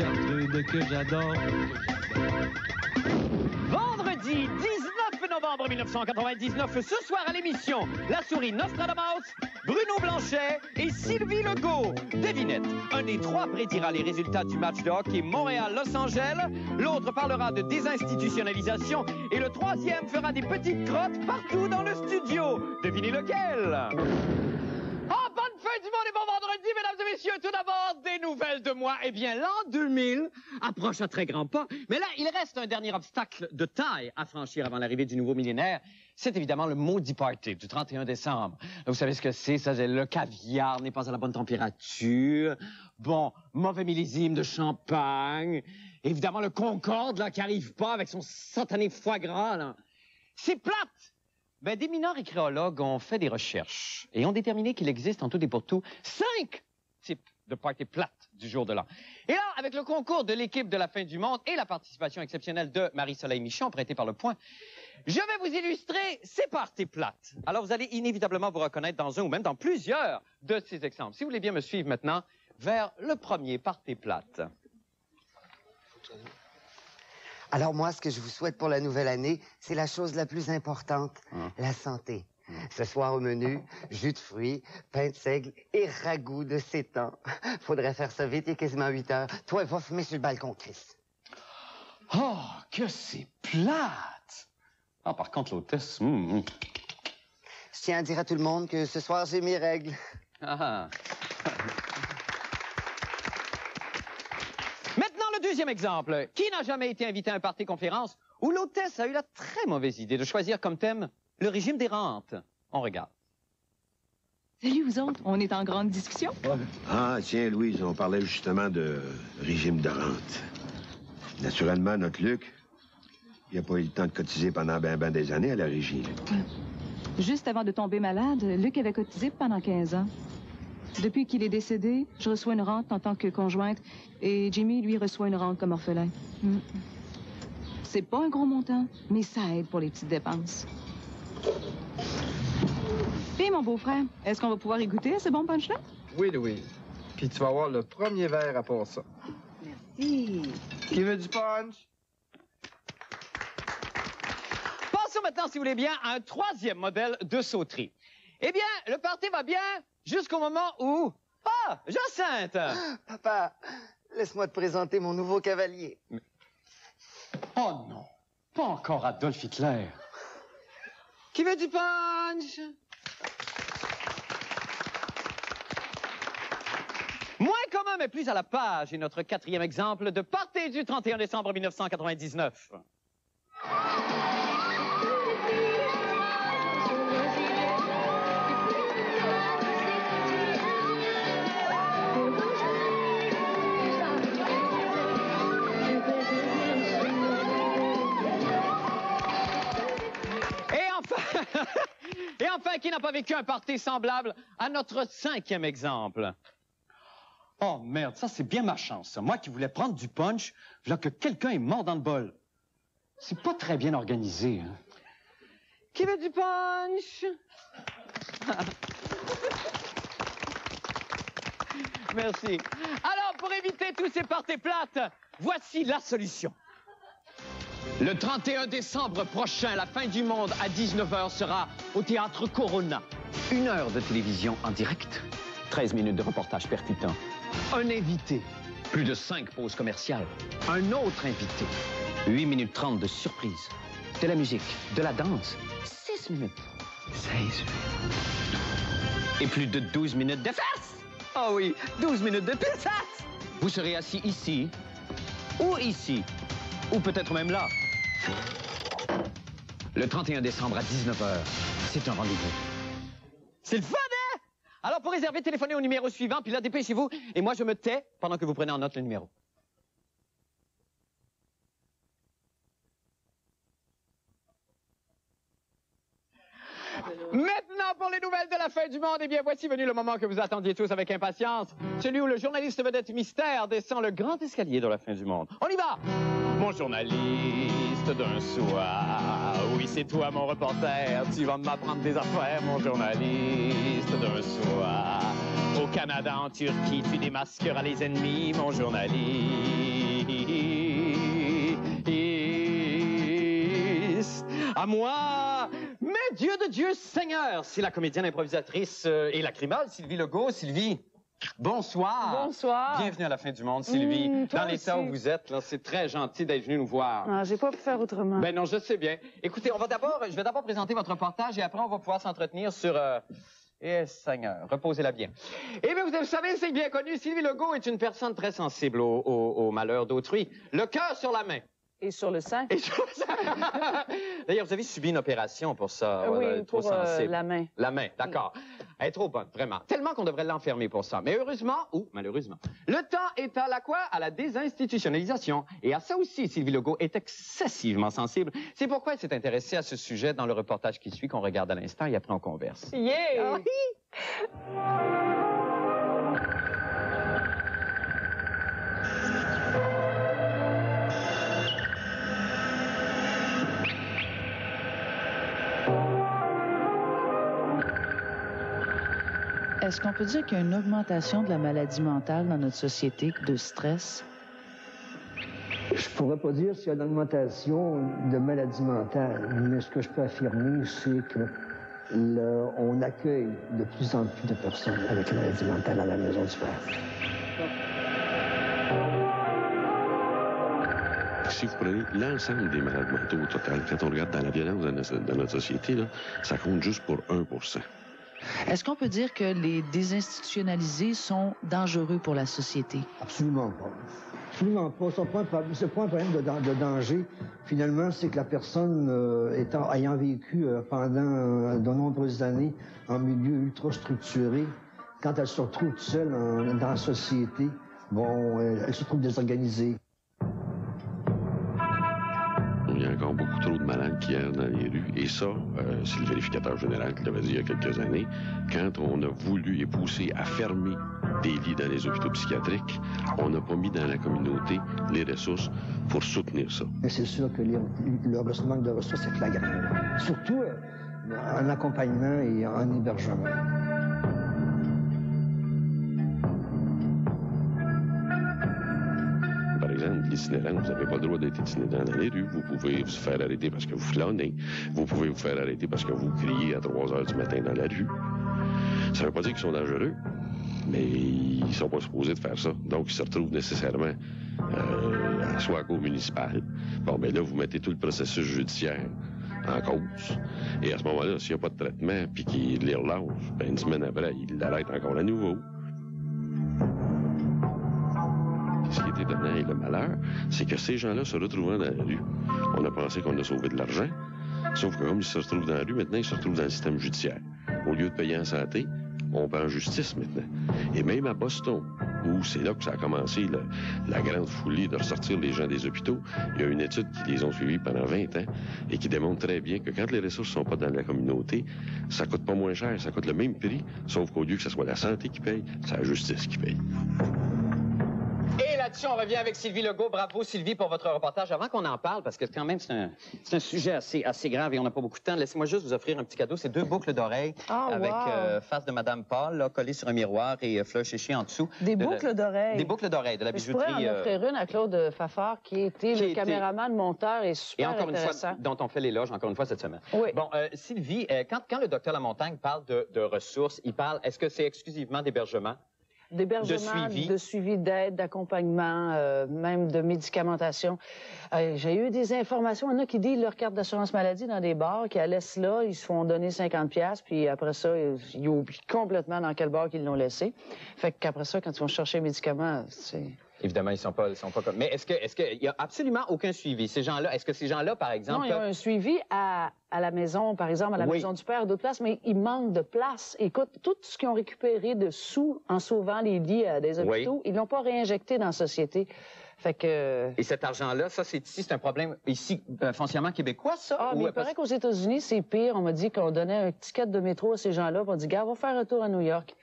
Gertrude que j'adore. Vendredi 19 novembre 1999, ce soir à l'émission La Souris Nostradamus, Bruno Blanchet et Sylvie Legault. Devinette, un des trois prédira les résultats du match de hockey Montréal-Los Angeles, l'autre parlera de désinstitutionnalisation et le troisième fera des petites crottes partout dans le studio. Devinez lequel? Oh, bonne fin du monde et bon vendredi, mesdames et messieurs. Tout d'abord, des nouvelles de moi. Eh bien, l'an 2000 approche à très grands pas. Mais là, il reste un dernier obstacle de taille à franchir avant l'arrivée du nouveau millénaire. C'est évidemment le maudit party du 31 décembre. Vous savez ce que c'est? Ça, le caviar n'est pas à la bonne température. Bon, mauvais millésime de champagne. Évidemment, le Concorde, là, qui arrive pas avec son satané foie gras, là. C'est plate! Ben, des mineurs-écréologues ont fait des recherches et ont déterminé qu'il existe en tout et pour tout 5 types de parties plates du jour de l'an. Et là, avec le concours de l'équipe de la fin du monde et la participation exceptionnelle de Marie-Soleil Michon, prêtée par Le Point, je vais vous illustrer ces parties plates. Alors, vous allez inévitablement vous reconnaître dans un ou même dans plusieurs de ces exemples. Si vous voulez bien me suivre maintenant vers le premier party plate. Alors moi, ce que je vous souhaite pour la nouvelle année, c'est la chose la plus importante, la santé. Ce soir au menu, jus de fruits, pain de seigle et ragoût de sétan. Faudrait faire ça vite, il est quasiment 8 heures. Toi, va fumer sur le balcon, Chris. Oh, que c'est plate! Ah, par contre, l'hôtesse... Je tiens à dire à tout le monde que ce soir, j'ai mes règles. Ah. Maintenant, le deuxième exemple. Qui n'a jamais été invité à un party conférence où l'hôtesse a eu la très mauvaise idée de choisir comme thème le régime des rentes? On regarde. Salut, vous autres. On est en grande discussion. Ah, tiens, Louise, on parlait justement de régime de rente. Naturellement, notre Luc, il n'a pas eu le temps de cotiser pendant ben des années à la régie. Juste avant de tomber malade, Luc avait cotisé pendant 15 ans. Depuis qu'il est décédé, je reçois une rente en tant que conjointe et Jimmy, lui, reçoit une rente comme orphelin. C'est pas un gros montant, mais ça aide pour les petites dépenses. Puis, mon beau-frère, est-ce qu'on va pouvoir y goûter à ce bon punch-là? Oui, Louise. Puis tu vas avoir le premier verre à part ça. Merci. Qui veut du punch? Passons maintenant, si vous voulez bien, à un troisième modèle de sauterie. Eh bien, le party va bien jusqu'au moment où... Ah, Jacinthe! Papa, laisse-moi te présenter mon nouveau cavalier. Mais... Oh non, pas encore Adolf Hitler. Qui veut du punch? Moins commun, mais plus à la page, est notre quatrième exemple de party du 31 décembre 1999. Et enfin, qui n'a pas vécu un party semblable à notre cinquième exemple? Oh merde, ça c'est bien ma chance, ça. Moi qui voulais prendre du punch, là que quelqu'un est mort dans le bol. C'est pas très bien organisé, hein. Qui veut du punch? Merci. Alors, pour éviter tous ces parties plates, voici la solution. Le 31 décembre prochain, la fin du monde à 19h sera au Théâtre Corona. 1 heure de télévision en direct, 13 minutes de reportage percutant, un invité, plus de 5 pauses commerciales, un autre invité, 8 minutes 30 de surprise, de la musique, de la danse, 6 minutes, 16 minutes, et plus de 12 minutes de fesses. Ah oui, 12 minutes de pissas. Vous serez assis ici, ou peut-être même là. Le 31 décembre à 19h, c'est un rendez-vous. C'est le fun, hein? Alors, pour réserver, téléphonez au numéro suivant, puis là, dépêchez-vous, et moi, je me tais pendant que vous prenez en note le numéro. Maintenant, pour les nouvelles de la fin du monde, eh bien, voici venu le moment que vous attendiez tous avec impatience. Celui où le journaliste vedette mystère descend le grand escalier de la fin du monde. On y va! Mon journaliste d'un soir, oui, c'est toi, mon reporter. Tu vas m'apprendre des affaires, mon journaliste d'un soir. Au Canada, en Turquie, tu démasqueras les ennemis, mon journaliste À moi! Mais Dieu de Dieu Seigneur, c'est la comédienne improvisatrice et lacrymale, Sylvie Legault. Sylvie, bonsoir. Bonsoir. Bienvenue à la fin du monde, Sylvie. toi Dans l'état aussi. où vous êtes, là, c'est très gentil d'être venu nous voir. Ah, j'ai pas pu faire autrement. Ben non, je sais bien. Écoutez, je vais d'abord présenter votre reportage et après on va pouvoir s'entretenir sur... Eh, Seigneur, reposez-la bien. Eh bien, vous savez, c'est bien connu, Sylvie Legault est une personne très sensible au malheur d'autrui. Le cœur sur la main. Et sur le sein? Et sur le sein. D'ailleurs, vous avez subi une opération pour ça. Oui, voilà, trop pour sensible. la main. La main, d'accord. Elle est trop bonne, vraiment. Tellement qu'on devrait l'enfermer pour ça. Mais heureusement, ou malheureusement, le temps est à la quoi? À la désinstitutionnalisation. Et à ça aussi, Sylvie Legault est excessivement sensible. C'est pourquoi elle s'est intéressée à ce sujet dans le reportage qui suit, qu'on regarde à l'instant, et après on converse. Yeah! Est-ce qu'on peut dire qu'il y a une augmentation de la maladie mentale dans notre société, de stress? Je pourrais pas dire s'il y a une augmentation de maladies mentales, mais ce que je peux affirmer, c'est que on accueille de plus en plus de personnes avec une maladie mentale à la Maison du Père. Si vous prenez l'ensemble des malades mentaux au total, quand on regarde dans la violence dans notre société, là, ça compte juste pour 1%. Est-ce qu'on peut dire que les désinstitutionnalisés sont dangereux pour la société? Absolument pas. Absolument pas. C'est pas un problème de danger. Finalement, c'est que la personne, ayant vécu pendant de nombreuses années en milieu ultra structuré, quand elle se retrouve toute seule dans la société, bon, elle se trouve désorganisée. Il y a encore beaucoup trop de malades qui errent dans les rues. Et ça, c'est le vérificateur général qui l'avait dit il y a quelques années. Quand on a voulu et poussé à fermer des lits dans les hôpitaux psychiatriques, on n'a pas mis dans la communauté les ressources pour soutenir ça. Et c'est sûr que le manque de ressources est flagrant. Surtout en accompagnement et en hébergement. Par exemple, l'itinérant, vous n'avez pas le droit d'être itinérant dans les rues. Vous pouvez vous faire arrêter parce que vous flânez. Vous pouvez vous faire arrêter parce que vous criez à 3 heures du matin dans la rue. Ça ne veut pas dire qu'ils sont dangereux, mais ils ne sont pas supposés de faire ça. Donc, ils se retrouvent nécessairement soit à la cour municipale. Bon, ben là, vous mettez tout le processus judiciaire en cause. Et à ce moment-là, s'il n'y a pas de traitement puis qu'il les relâche, ben une semaine après, il l'arrête encore à nouveau. Ce qui est étonnant et le malheur, c'est que ces gens-là se retrouvant dans la rue, on a pensé qu'on a sauvé de l'argent, sauf que comme ils se retrouvent dans la rue, maintenant, ils se retrouvent dans le système judiciaire. Au lieu de payer en santé, on paie en justice maintenant. Et même à Boston, où c'est là que ça a commencé, la grande folie de ressortir les gens des hôpitaux, il y a une étude qui les ont suivis pendant 20 ans et qui démontre très bien que quand les ressources ne sont pas dans la communauté, ça coûte pas moins cher, ça coûte le même prix, sauf qu'au lieu que ce soit la santé qui paye, c'est la justice qui paye. Et là-dessus, on revient avec Sylvie Legault. Bravo, Sylvie, pour votre reportage. Avant qu'on en parle, parce que quand même, c'est un sujet assez grave et on n'a pas beaucoup de temps, laissez-moi juste vous offrir un petit cadeau. C'est 2 boucles d'oreilles avec face de Madame Paul, là, collées sur un miroir et fleur chéchée en dessous. Des boucles d'oreilles. Des boucles d'oreilles, de la bijouterie. Je pourrais en offrir une à Claude Fafard, qui était le caméraman, monteur et super intéressant. Et encore intéressant. une fois, dont on fait l'éloge encore une fois cette semaine. Oui. Bon, Sylvie, quand le docteur Lamontagne parle de ressources, il parle, est-ce que c'est exclusivement d'hébergement? D'hébergement, de suivi d'aide, d'accompagnement, même de médicamentation. J'ai eu des informations, il y en a qui disent leur carte d'assurance maladie dans des bars, qui la laissent là, ils se font donner 50$, puis après ça, ils oublient complètement dans quel bar qu'ils l'ont laissé. Fait qu'après ça, quand ils vont chercher les médicaments, c'est... Évidemment, ils sont pas comme... Mais est-ce qu'il y a absolument aucun suivi? Ces gens-là, est-ce que ces gens-là, par exemple... Non, il y a un suivi à la maison, par exemple, à la Maison du Père, d'autres places, mais il manque de place. Écoute, tout ce qu'ils ont récupéré de sous en sauvant les lits des hôpitaux, ils l'ont pas réinjecté dans la société. Fait que... Et cet argent-là, ça, c'est un problème ici, foncièrement québécois, ça? Ah, mais il paraît qu'aux États-Unis, c'est pire. On m'a dit qu'on donnait un ticket de métro à ces gens-là, puis on dit, gars, va faire un tour à New York.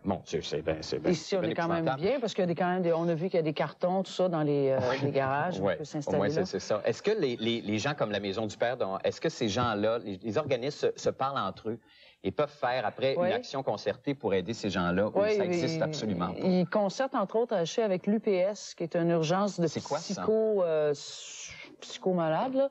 Bon, c'est bien. Ici, on est quand même bien, parce qu'il y a quand même on a vu qu'il y a des cartons, tout ça, dans les garages. Oui, on peut s'installer au moins, là. c'est ça. Est-ce que les gens comme la Maison du Père, est-ce que ces gens-là, les organismes se parlent entre eux et peuvent faire, après, une action concertée pour aider ces gens-là, ou ça existe absolument pas? Ils concertent, entre autres, avec l'UPS, qui est une urgence de psychomalade, là.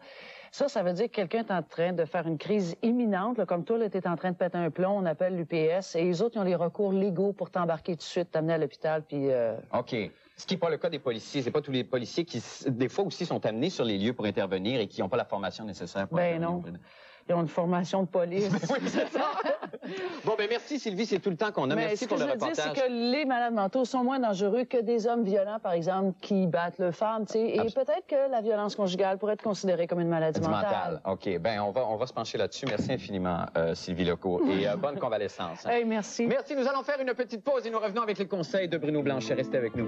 Ça veut dire que quelqu'un est en train de faire une crise imminente, là, comme toi, tu es en train de péter un plomb, on appelle l'UPS, et les autres, ils ont les recours légaux pour t'embarquer tout de suite, t'amener à l'hôpital, puis... OK. Ce qui n'est pas le cas des policiers. C'est pas tous les policiers qui, des fois aussi, sont amenés sur les lieux pour intervenir et qui n'ont pas la formation nécessaire pour intervenir. Ben non. Ils ont une formation de police. Oui, c'est ça. Bon, ben merci, Sylvie. C'est tout le temps qu'on a. Merci pour le reportage. Ce que je veux dire, c'est que les malades mentaux sont moins dangereux que des hommes violents, par exemple, qui battent leurs femmes, tu sais. Et peut-être que la violence conjugale pourrait être considérée comme une maladie mentale. OK. Ben on va se pencher là-dessus. Merci infiniment, Sylvie Lecourt. Et bonne convalescence. Hey, merci. Merci. Nous allons faire une petite pause et nous revenons avec les conseils de Bruno Blanchet. Restez avec nous.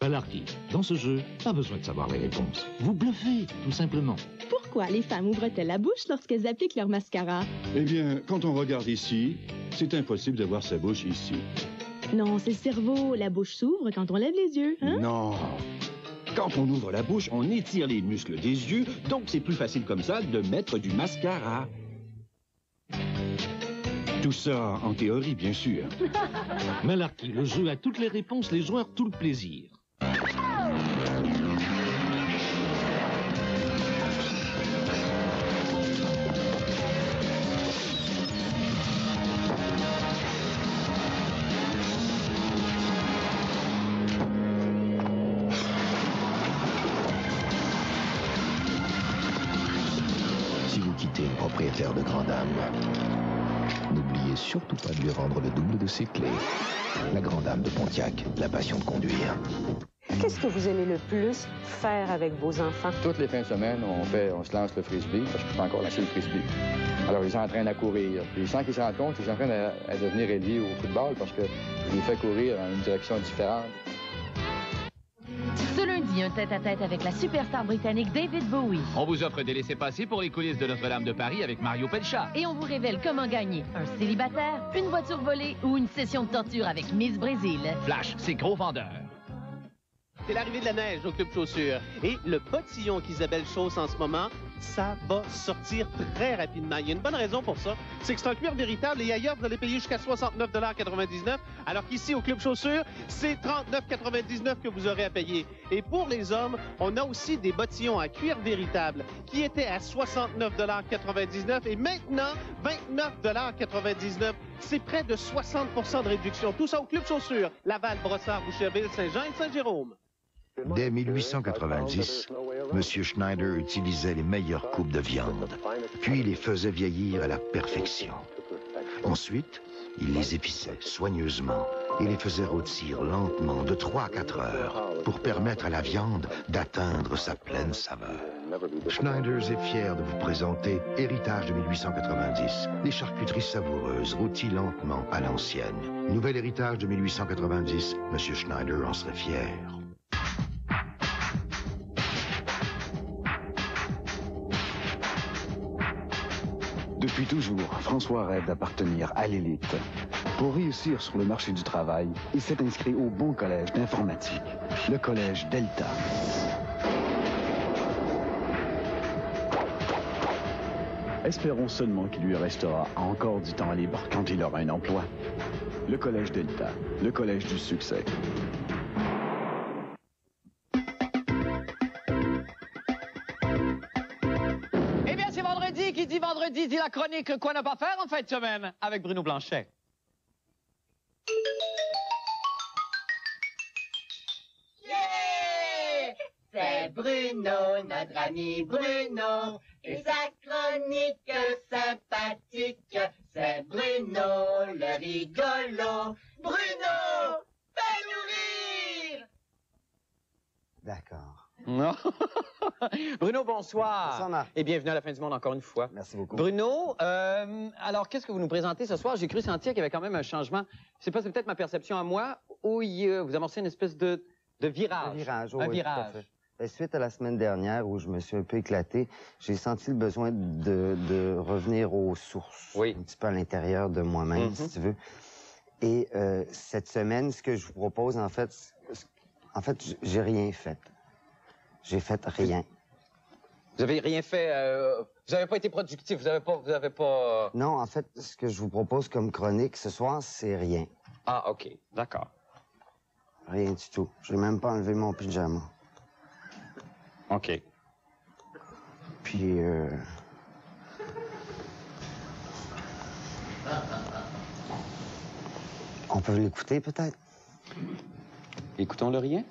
Malarkey. Dans ce jeu, pas besoin de savoir les réponses. Vous bluffez, tout simplement. Pourquoi les femmes ouvrent-elles la bouche lorsqu'elles appliquent leur mascara? Eh bien, quand on regarde ici, c'est impossible d'avoir sa bouche ici. Non, c'est le cerveau. La bouche s'ouvre quand on lève les yeux, hein? Non. Quand on ouvre la bouche, on étire les muscles des yeux, donc c'est plus facile comme ça de mettre du mascara. Tout ça en théorie, bien sûr. Malarkey, le jeu a toutes les réponses, les joueurs tout le plaisir. Si vous quittez le propriétaire de Grande Dame, n'oubliez surtout pas de lui rendre le double de ses clés. La Grande Dame de Pontiac, la passion de conduire. Qu'est-ce que vous aimez le plus faire avec vos enfants? Toutes les fins de semaine, on se lance le frisbee, parce que je peux encore lancer le frisbee. Alors, ils s'entraînent à courir. Puis sans qu'ils se rendent compte, ils s'entraînent à devenir ailiers au football, parce que je les fais courir dans une direction différente. Ce lundi, un tête-à-tête avec la superstar britannique David Bowie. On vous offre des laissez-passer pour les coulisses de Notre-Dame de Paris avec Mario Pelcha. Et on vous révèle comment gagner un célibataire, une voiture volée ou une session de torture avec Miss Brésil. Flash, c'est gros vendeur. C'est l'arrivée de la neige au Club Chaussures. Et le bottillon qu'Isabelle chausse en ce moment, ça va sortir très rapidement. Il y a une bonne raison pour ça. C'est que c'est un cuir véritable et ailleurs, vous allez payer jusqu'à 69,99 $, alors qu'ici, au Club Chaussures, c'est 39,99 $ que vous aurez à payer. Et pour les hommes, on a aussi des bottillons à cuir véritable qui étaient à 69,99 $ et maintenant, 29,99 $. C'est près de 60 % de réduction. Tout ça au Club Chaussures. Laval, Brossard, Boucherville, Saint-Jean et Saint-Jérôme. Dès 1890, M. Schneider utilisait les meilleures coupes de viande, puis les faisait vieillir à la perfection. Ensuite, il les épissait soigneusement et les faisait rôtir lentement de 3 à 4 heures pour permettre à la viande d'atteindre sa pleine saveur. Schneider's est fier de vous présenter Héritage de 1890, des charcuteries savoureuses rôties lentement à l'ancienne. Nouvel Héritage de 1890, M. Schneider en serait fier. Depuis toujours, François rêve d'appartenir à l'élite. Pour réussir sur le marché du travail, il s'est inscrit au bon collège d'informatique, le collège Delta. Espérons seulement qu'il lui restera encore du temps libre quand il aura un emploi. Le collège Delta, le collège du succès. Qui dit vendredi dit la chronique Quoi ne pas faire en fin de semaine avec Bruno Blanchet. Yeah! C'est Bruno, notre ami Bruno, et sa chronique sympathique. C'est Bruno, le rigolo. Bruno, fais-nous rire! D'accord. Non. Bruno, bonsoir. Bonsoir, Marc. Et bienvenue à La Fin du Monde encore une fois. Merci beaucoup. Bruno, alors qu'est-ce que vous nous présentez ce soir? J'ai cru sentir qu'il y avait quand même un changement. Je sais pas, c'est peut-être ma perception à moi, où vous amorcez une espèce de virage. Un virage, oui, un oui, virage. tout à fait. Ben, suite à la semaine dernière où je me suis un peu éclaté, j'ai senti le besoin de revenir aux sources, un petit peu à l'intérieur de moi-même, si tu veux. Et cette semaine, ce que je vous propose, en fait, j'ai rien fait. J'ai fait rien. Vous avez rien fait, vous n'avez pas été productif, vous avez pas... Non, en fait, ce que je vous propose comme chronique ce soir, c'est rien. Ah, OK, d'accord. Rien du tout. J'ai même pas enlevé mon pyjama. OK. Puis, on peut l'écouter, peut-être? Écoutons le rien.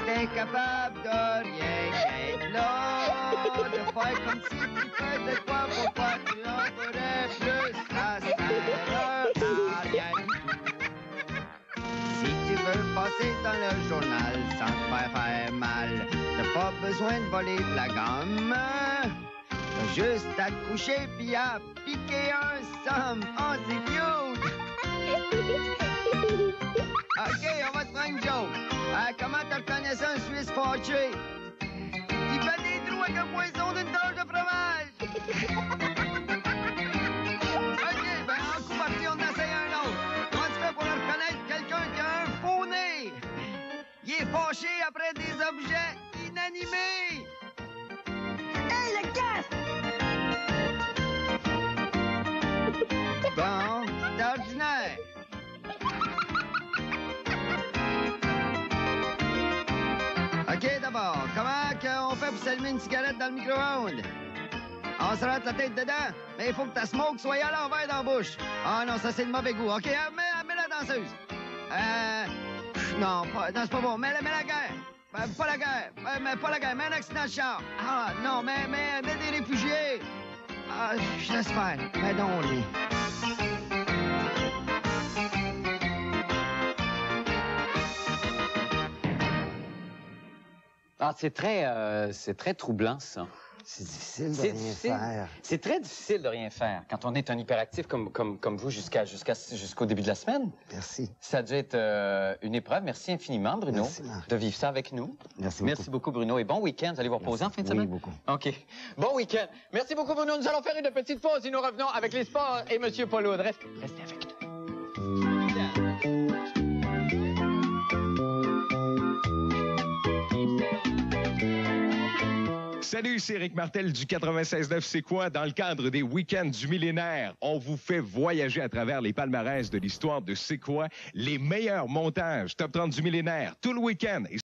Incapable de rien être là, de faire comme si tu faisais quoi pour pas que tu en ferais plus, ça sert à rien du tout. Si tu veux passer dans le journal sans te faire mal, t'as pas besoin de voler de la gomme, t'as juste à te coucher pis à piquer un somme. Oh, c'est cute! OK, on va se prendre une joke. Comment tu reconnais ça, un Suisse fâché? Il fait des trous avec un poisson d'une tache de fromage. OK, ben en coup parti, on essaye un autre. Comment tu fais pour reconnaître quelqu'un qui a un faux nez? Il est fâché après des objets inanimés. Hey, le casque! Bon, c'est ordinaire. OK, d'abord, comment on fait pour s'allumer une cigarette dans le micro-ondes? On se rentre la tête dedans, mais il faut que ta smoke soit à l'envers dans la bouche. Ah non, ça c'est de mauvais goût. OK, mets la danseuse. Non, c'est pas bon. Mets la guerre. Pas la guerre. Pas la guerre. Mets un accident de char. Ah non, mets des réfugiés. Ah, je laisse faire. Mets donc lui. Ah, c'est très troublant, ça. C'est difficile de rien faire. C'est très difficile de rien faire quand on est un hyperactif comme vous jusqu'au début de la semaine. Merci. Ça a dû être une épreuve. Merci infiniment, Bruno, de vivre ça avec nous. Merci beaucoup, Bruno. Et bon week-end. Vous allez vous reposer en fin de semaine? Oui, beaucoup. OK. Bon week-end. Merci beaucoup, Bruno. Nous allons faire une petite pause et nous revenons avec les sports et M. Paul-Aude. Restez avec nous. Salut, c'est Éric Martel du 96.9 C'est quoi? Dans le cadre des Week-ends du millénaire, on vous fait voyager à travers les palmarès de l'histoire de C'est quoi? Les meilleurs montages Top 30 du millénaire tout le week-end.